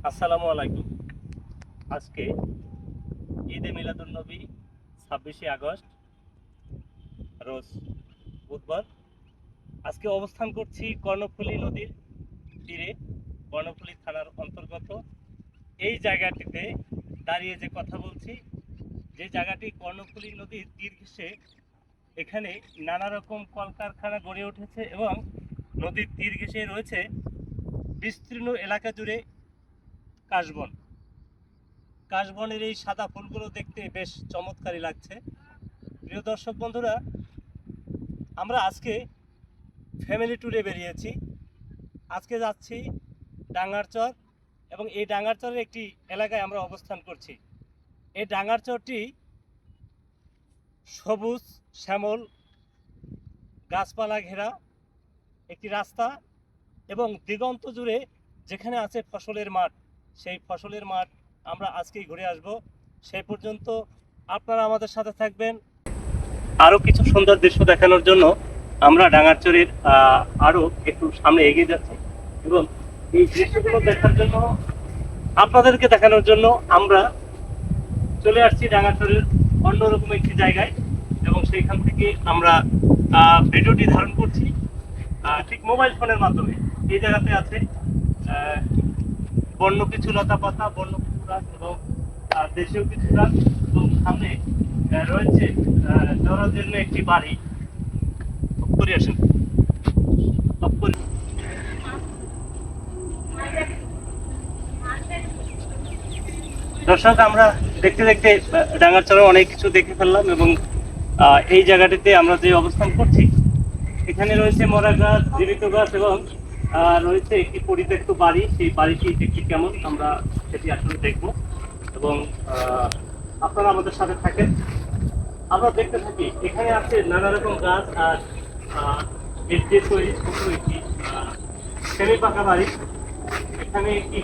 আসসালামু আলাইকুম। আজকে ঈদে মিলাদুন্নবী 26শে আগস্ট, রোজ বুধবার। আজকে অবস্থান করছি কর্ণফুলী নদীর তীরে, কর্ণফুলী থানার অন্তর্গত এই জায়গাটিতে দাঁড়িয়ে যে কথা বলছি, যে জায়গাটি কর্ণফুলী নদীর তীর ঘেঁষে, এখানে নানা রকম কলকারখানা গড়ে উঠেছে এবং নদীর তীর ঘেঁষে রয়েছে বিস্তীর্ণ এলাকা জুড়ে কাশবন। কাশবনের এই সাদা ফুলগুলো দেখতে বেশ চমৎকারই লাগছে। প্রিয় দর্শক বন্ধুরা, আমরা আজকে ফ্যামিলি ট্যুরে বেরিয়েছি। আজকে যাচ্ছি ডাঙ্গারচর এবং এই ডাঙ্গারচরের একটি এলাকায় আমরা অবস্থান করছি। এই ডাঙ্গারচরটি সবুজ শ্যামল গাছপালা ঘেরা একটি রাস্তা এবং দিগন্ত জুড়ে যেখানে আছে ফসলের মাঠ, সেই ফসলের মাঠ আমরা আজকেই ঘুরে আসব। সেই পর্যন্ত আপনারা আমাদের সাথে থাকবেন। আরও কিছু সুন্দর দৃশ্য দেখানোর জন্য আমরা ডাঙ্গারচরের আরও একটু সামনে এগিয়ে যাচ্ছি এবং এই দৃশ্যগুলো দেখার জন্য, আপনাদেরকে দেখানোর জন্য আমরা চলে আসছি ডাঙ্গারচরের অন্যরকম একটি জায়গায় এবং সেইখান থেকে আমরা ভিডিওটি ধারণ করছি ঠিক মোবাইল ফোনের মাধ্যমে। এই জায়গাতে আছে বন্য কিছু লতা পাতা, বন্য কিছু গাছ এবং দেশীয় কিছু গাছ এবং সামনে রয়েছে যাওয়ার জন্য একটি বাড়ি। করে আসেন। দর্শক, আমরা দেখতে দেখতে ডাঙ্গারচরে অনেক কিছু দেখে ফেললাম এবং এই জায়গাটিতে আমরা যে অবস্থান করছি, এখানে রয়েছে মরা গাছ, জীবিত গাছ এবং রয়েছে একটি পরিত্যক্ত বাড়ি। সেই বাড়িটি দেখি কেমন, আমরা সেটি আসলে দেখব এবং আপনারা আমাদের সাথে থাকেন, আমরা দেখতে থাকি। এখানে আছে নানা রকম গাছ আর তৈরি ছোট একটি সেমি পাকা বাড়ি। এখানে কি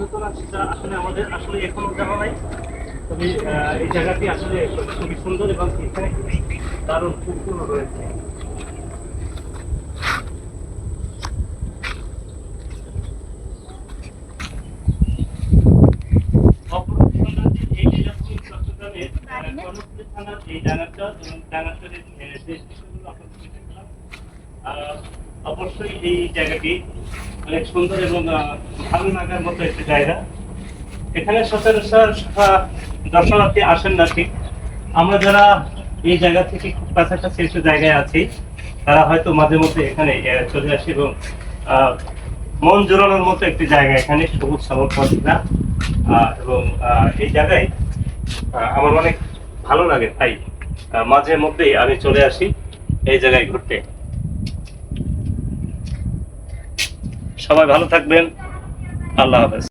হতো না সেটা আসলে আমাদের এখনো জানা নাই, তবে এই জায়গাটি আসলে খুবই সুন্দর এবং এখানে খুবই দারুণ ফুলগুলো রয়েছে। অবশ্যই এই জায়গাটি অনেক সুন্দর এবং ভালো লাগার মতো একটি জায়গা। এখানে সচরাচর দর্শনার্থী আসেন না ঠিক। আমরা যারা এই জায়গা থেকে খুব কাছাকাছি একটু জায়গায় আছি, তারা হয়তো মাঝে মধ্যে এখানে চলে আসে এবং মন জোরানোর মতো একটি জায়গা। এখানে সবুজ শ্যামল পথটা এবং এই জায়গায় আমার অনেক ভালো লাগে, তাই মাঝে মধ্যেই আমি চলে আসি এই জায়গায় ঘুরতে। সবাই ভালো থাকবেন। আল্লাহ হাফেজ।